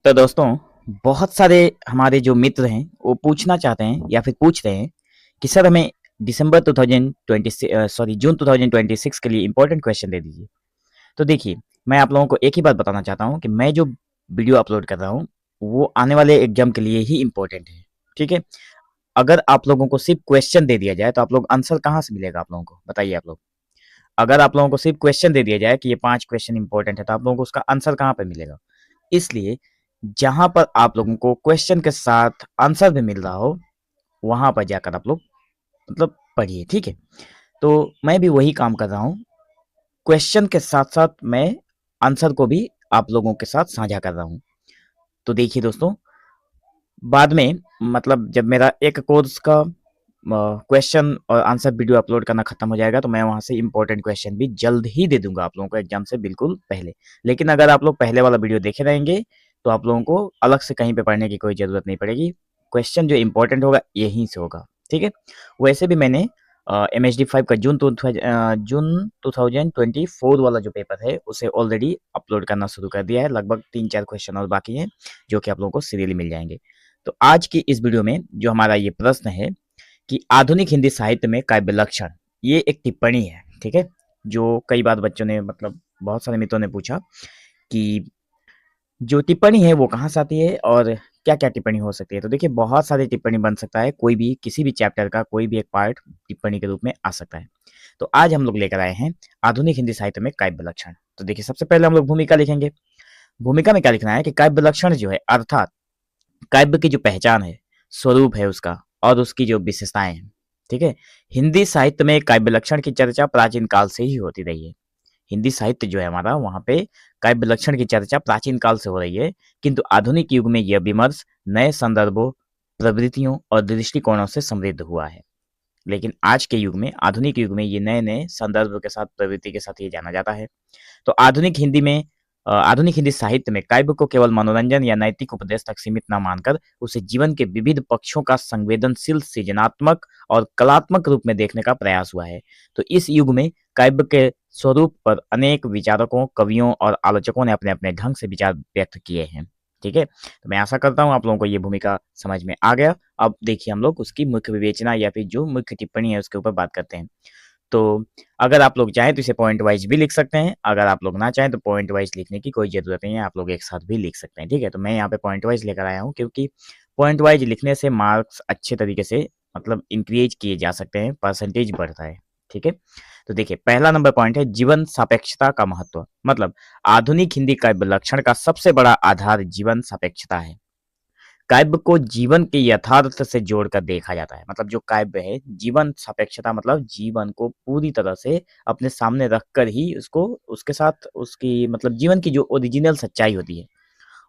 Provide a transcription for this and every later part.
तो दोस्तों, बहुत सारे हमारे जो मित्र हैं वो पूछना चाहते हैं या फिर पूछ रहे हैं कि सर हमें दिसंबर 2026 सॉरी जून 2026 के लिए इंपॉर्टेंट क्वेश्चन दे दीजिए। तो देखिए, मैं आप लोगों को एक ही बात बताना चाहता हूँ कि मैं जो वीडियो अपलोड कर रहा हूँ वो आने वाले एग्जाम के लिए ही इंपॉर्टेंट है। ठीक है। अगर आप लोगों को सिर्फ क्वेश्चन दे दिया जाए तो आप लोग आंसर कहाँ से मिलेगा आप लोगों को, बताइए आप लोग। अगर आप लोगों को सिर्फ क्वेश्चन दे दिया जाए कि ये 5 क्वेश्चन इंपॉर्टेंट है तो आप लोगों को उसका आंसर कहाँ पे मिलेगा। इसलिए जहां पर आप लोगों को क्वेश्चन के साथ आंसर भी मिल रहा हो वहां पर जाकर आप लोग मतलब पढ़िए। ठीक है। तो मैं भी वही काम कर रहा हूँ, क्वेश्चन के साथ साथ मैं आंसर को भी आप लोगों के साथ साझा कर रहा हूँ। तो देखिए दोस्तों, बाद में मतलब जब मेरा एक कोर्स का क्वेश्चन और आंसर वीडियो अपलोड करना खत्म हो जाएगा तो मैं वहां से इंपॉर्टेंट क्वेश्चन भी जल्द ही दे दूंगा आप लोगों को एग्जाम से बिल्कुल पहले। लेकिन अगर आप लोग पहले वाला वीडियो देखे रहेंगे तो आप लोगों को अलग से कहीं पे पढ़ने की कोई जरूरत नहीं पड़ेगी। क्वेश्चन जो इंपॉर्टेंट होगा यहीं से होगा। ठीक है। वैसे भी मैंने MHD 5 का जून 2024 वाला जो पेपर है उसे ऑलरेडी अपलोड करना शुरू कर दिया है। लगभग 3-4 क्वेश्चन और बाकी हैं जो कि आप लोगों को सीरियली मिल जाएंगे। तो आज की इस वीडियो में जो हमारा ये प्रश्न है कि आधुनिक हिंदी साहित्य में काव्य लक्षण, ये एक टिप्पणी है। ठीक है। जो कई बार बच्चों ने मतलब बहुत सारे मित्रों ने पूछा कि जो टिप्पणी है वो कहाँ से आती है और क्या क्या टिप्पणी हो सकती है। तो देखिए, बहुत सारी टिप्पणी बन सकता है, कोई भी किसी भी चैप्टर का कोई भी एक पार्ट टिप्पणी के रूप में आ सकता है। तो आज हम लोग लेकर आए हैं आधुनिक हिंदी साहित्य में काव्य लक्षण। तो देखिए, सबसे पहले हम लोग भूमिका लिखेंगे। भूमिका में क्या लिखना है कि काव्य लक्षण जो है अर्थात काव्य की जो पहचान है, स्वरूप है उसका और उसकी जो विशेषताएं हैं। ठीक है। हिंदी साहित्य में काव्य लक्षण की चर्चा प्राचीन काल से ही होती रही है। हिंदी साहित्य जो है हमारा, वहां पे काव्य लक्षण की चर्चा प्राचीन काल से हो रही है। किंतु आधुनिक युग में यह विमर्श नए संदर्भों, प्रवृत्तियों और दृष्टिकोणों से समृद्ध हुआ है। लेकिन आज के युग में, आधुनिक युग में, ये नए नए संदर्भ के साथ, प्रवृत्ति के साथ ये जाना जाता है। तो आधुनिक हिंदी साहित्य में काव्य को केवल मनोरंजन या नैतिक उपदेश तक सीमित न मानकर उसे जीवन के विविध पक्षों का संवेदनशील, सृजनात्मक और कलात्मक रूप में देखने का प्रयास हुआ है। तो इस युग में काव्य के स्वरूप पर अनेक विचारकों, कवियों और आलोचकों ने अपने अपने ढंग से विचार व्यक्त किए हैं। ठीक है। तो मैं आशा करता हूँ आप लोगों को ये भूमिका समझ में आ गया। अब देखिए, हम लोग उसकी मुख्य विवेचना या फिर जो मुख्य टिप्पणी है उसके ऊपर बात करते हैं। तो अगर आप लोग चाहें तो इसे पॉइंट वाइज भी लिख सकते हैं, अगर आप लोग ना चाहें तो पॉइंट वाइज लिखने की कोई जरूरत नहीं है, आप लोग एक साथ भी लिख सकते हैं। ठीक है। तो मैं यहाँ पे पॉइंट वाइज लेकर आया हूँ क्योंकि पॉइंट वाइज लिखने से मार्क्स अच्छे तरीके से मतलब इंक्रीज किए जा सकते हैं, परसेंटेज बढ़ता है। ठीक है। तो देखिए, पहला नंबर पॉइंट है जीवन सापेक्षता का महत्व। मतलब आधुनिक हिंदी काव्य लक्षण का सबसे बड़ा आधार जीवन सापेक्षता है। काव्य को जीवन के यथार्थ से जोड़कर देखा जाता है। मतलब जो काव्य है, जीवन सापेक्षता मतलब जीवन को पूरी तरह से अपने सामने रखकर ही उसको, उसके साथ उसकी मतलब जीवन की जो ओरिजिनल सच्चाई होती है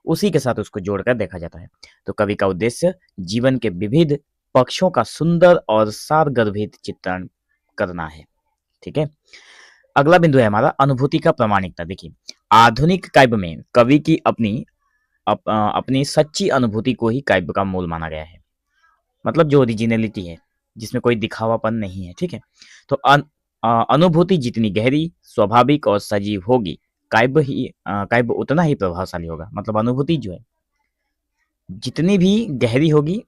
उसी के साथ उसको जोड़कर देखा जाता है। तो कवि का उद्देश्य जीवन के विविध पक्षों का सुंदर और सारगर्भित चित्रण करना है। ठीक है। अगला बिंदु है हमारा अनुभूति का प्रामाणिकता। देखिए, आधुनिक काव्य में कवि की अपनी सच्ची अनुभूति को ही काव्य का मूल माना गया है। मतलब जो ओरिजिनलिटी है, जिसमें कोई दिखावापन नहीं है। ठीक है। तो अनुभूति जितनी गहरी, स्वाभाविक और सजीव होगी, काव्य उतना ही प्रभावशाली होगा। मतलब अनुभूति जो है जितनी भी गहरी होगी,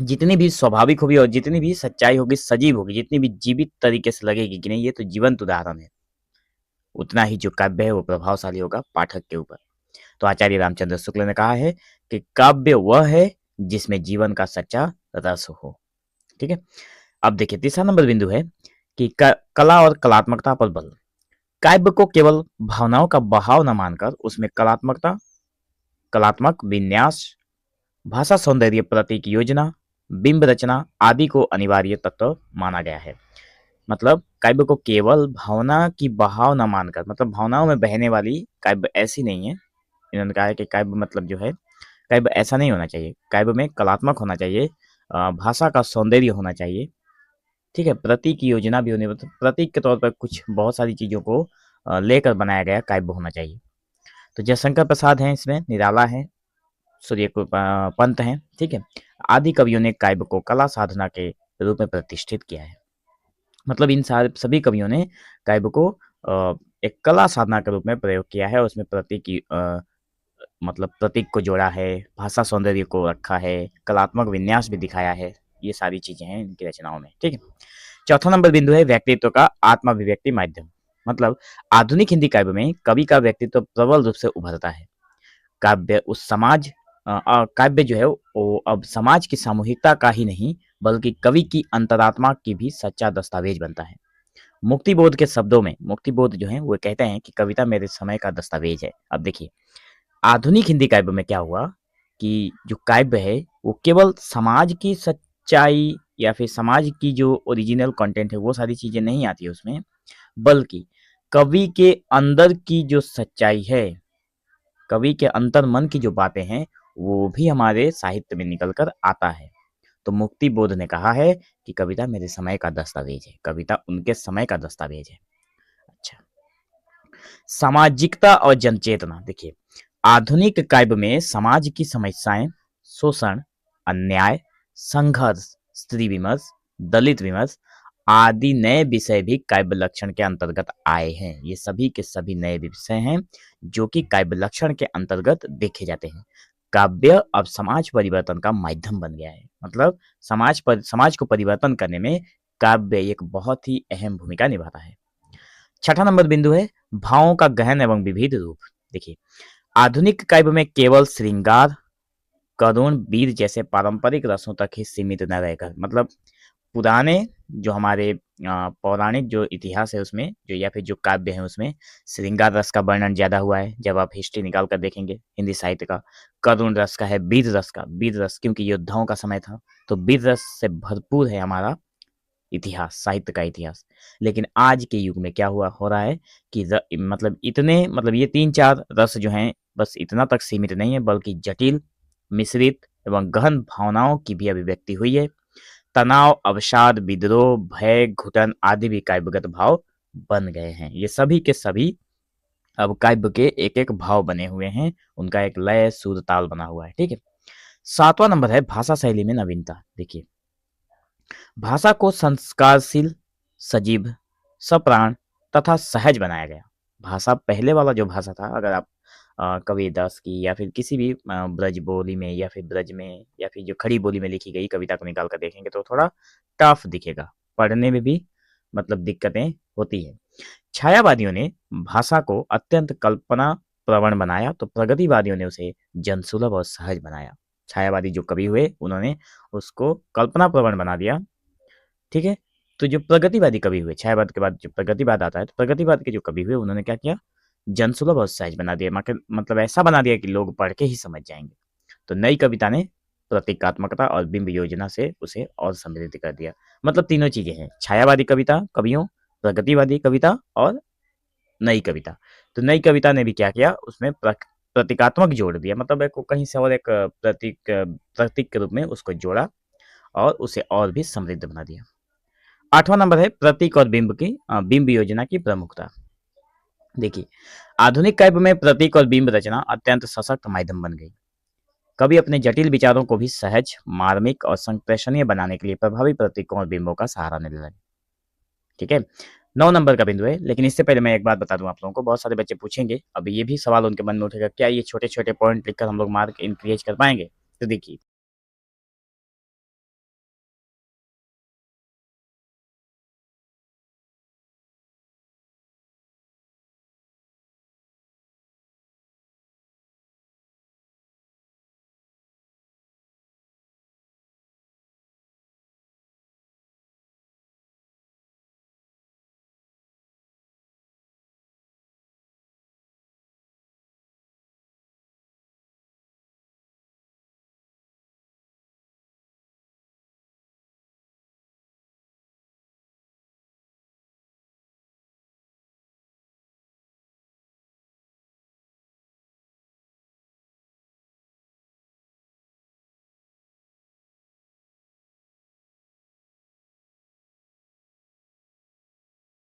जितनी भी स्वाभाविक होगी और जितनी भी सच्चाई होगी, सजीव होगी, जितनी भी जीवित तरीके से लगेगी कि नहीं ये तो जीवंत उदाहरण है, उतना ही जो काव्य है वो प्रभावशाली होगा पाठक के ऊपर। तो आचार्य रामचंद्र शुक्ल ने कहा है कि काव्य वह है जिसमें जीवन का सच्चा रस हो। ठीक है। अब देखिए, तीसरा नंबर बिंदु है कि कला और कलात्मकता पर बल। काव्य को केवल भावनाओं का बहाव न मानकर उसमें कलात्मक विन्यास, भाषा सौंदर्य, प्रतीक योजना, बिंब रचना आदि को अनिवार्य तत्व माना गया है। मतलब काव्य को केवल भावना की बहाव न मानकर, मतलब भावनाओं में बहने वाली काव्य ऐसी नहीं है। इन्होंने कहा है कि काव्य मतलब जो है, काव्य ऐसा नहीं होना चाहिए। काव्य में कलात्मक होना चाहिए, भाषा का सौंदर्य होना चाहिए। ठीक है। प्रतीक की योजना भी होनी, मतलब प्रतीक के तौर पर कुछ बहुत सारी चीजों को लेकर बनाया गया काव्य होना चाहिए। तो जयशंकर प्रसाद हैं इसमें, निराला है, सूर्य पंत हैं। ठीक है। आदि कवियों ने काव्य को कला साधना के रूप में प्रतिष्ठित किया है। मतलब इन सारे सभी कवियों ने काव्य को एक कला साधना के रूप में प्रयोग किया है, उसमें प्रतीक की मतलब प्रतीक को जोड़ा है, भाषा सौंदर्य को रखा है, कलात्मक विन्यास भी दिखाया है। ये सारी चीजें हैं इनकी रचनाओं में। ठीक है। चौथा नंबर बिंदु है व्यक्तित्व का आत्माभिव्यक्ति माध्यम। मतलब आधुनिक हिंदी काव्य में कवि का व्यक्तित्व प्रबल रूप से उभरता है। काव्य उस समाज काव्य जो है वो अब समाज की सामूहिकता का ही नहीं बल्कि कवि की अंतरात्मा की भी सच्चा दस्तावेज बनता है। मुक्तिबोध के शब्दों में मुक्तिबोध जो है वो कहते हैं कि कविता मेरे समय का दस्तावेज है। अब देखिए आधुनिक हिंदी काव्य में क्या हुआ कि जो काव्य है वो केवल समाज की सच्चाई या फिर समाज की जो ओरिजिनल कंटेंट है वो सारी चीजें नहीं आती है उसमें, बल्कि कवि के अंदर की जो सच्चाई है, कवि के अंतर मन की जो बातें हैं वो भी हमारे साहित्य में निकल कर आता है। तो मुक्ति बोध ने कहा है कि कविता मेरे समय का दस्तावेज है, कविता उनके समय का दस्तावेज है। अच्छा, सामाजिकता और जनचेतना। देखिए आधुनिक काव्य में समाज की समस्याएं, शोषण, अन्याय, संघर्ष, स्त्री विमर्श, दलित विमर्श आदि नए विषय भी काव्य लक्षण के अंतर्गत आए हैं। ये सभी के सभी नए विषय हैं जो कि काव्य लक्षण के अंतर्गत देखे जाते हैं। काव्य अब समाज परिवर्तन का माध्यम बन गया है। मतलब समाज को परिवर्तन करने में काव्य एक बहुत ही अहम भूमिका निभाता है। छठा नंबर बिंदु है भावों का गहन एवं विविध रूप। देखिए आधुनिक काव्य में केवल श्रृंगार, करुण, वीर जैसे पारंपरिक रसों तक ही सीमित न रहकर, मतलब पुराने जो हमारे पौराणिक जो इतिहास है उसमें जो या फिर जो काव्य है उसमें श्रृंगार रस का वर्णन ज्यादा हुआ है। जब आप हिस्ट्री निकाल कर देखेंगे हिंदी साहित्य का, करुण रस का है, वीर रस क्योंकि योद्धाओं का समय था तो वीर रस से भरपूर है हमारा इतिहास, साहित्य का इतिहास। लेकिन आज के युग में क्या हो रहा है कि मतलब ये 3-4 रस जो हैं बस इतना तक सीमित नहीं है बल्कि जटिल, मिश्रित एवं गहन भावनाओं की भी अभिव्यक्ति हुई है। तनाव, अवसाद, विद्रोह, भय, घुटन आदि भी काव्यगत भाव बन गए हैं। ये सभी के सभी अब काव्य के एक-एक भाव बने हुए हैं, उनका एक लय, सुर, ताल बना हुआ है। ठीक है। 7वां नंबर है भाषा शैली में नवीनता। देखिए भाषा को संस्कारशील, सजीव, सप्राण तथा सहज बनाया गया। भाषा पहले वाला जो भाषा था, अगर आप कबीरदास की या फिर किसी भी ब्रज बोली में या फिर ब्रज में या फिर जो खड़ी बोली में लिखी गई कविता को निकाल कर देखेंगे तो थोड़ा टफ दिखेगा, पढ़ने में भी मतलब दिक्कतें होती है। छायावादियों ने भाषा को अत्यंत कल्पना प्रवण बनाया तो प्रगतिवादियों ने उसे जनसुलभ और सहज बनाया। छायावादी जो कवि हुए उन्होंने उसको कल्पना प्रवण बना दिया। ठीक है। तो जो प्रगतिवादी कवि हुए, छायावाद के बाद जो प्रगतिवाद आता है तो प्रगतिवाद के जो कवि हुए उन्होंने क्या किया, जनसुलभ और सहज बना दिया। मतलब ऐसा बना दिया कि लोग पढ़ के ही समझ जाएंगे। तो नई कविता ने प्रतीकात्मकता और बिंब योजना से उसे और समृद्ध कर दिया। मतलब तीनों चीजें हैं, छायावादी कविता कवियों, प्रगतिवादी कविता और नई कविता। तो नई कविता ने भी क्या किया, उसमें प्रतीकात्मक जोड़ दिया, मतलब एक कहीं से और एक प्रतीक के रूप में उसको जोड़ा और उसे और भी समृद्ध बना दिया। 8वां नंबर है प्रतीक और बिंब योजना की प्रमुखता। देखिए आधुनिक काव्य में प्रतीक और बिंब रचना अत्यंत सशक्त माध्यम बन गई। कवि अपने जटिल विचारों को भी सहज, मार्मिक और संप्रेषणीय बनाने के लिए प्रभावी प्रतीकों और बिंबों का सहारा लेने लगे। ठीक है। 9 नंबर का बिंदु है, लेकिन इससे पहले मैं एक बात बता दूं आप लोगों को, बहुत सारे बच्चे पूछेंगे, अब ये भी सवाल उनके मन में उठेगा, क्या ये छोटे छोटे पॉइंट लिखकर हम लोग मार्क इंक्रीज कर पाएंगे? तो देखिए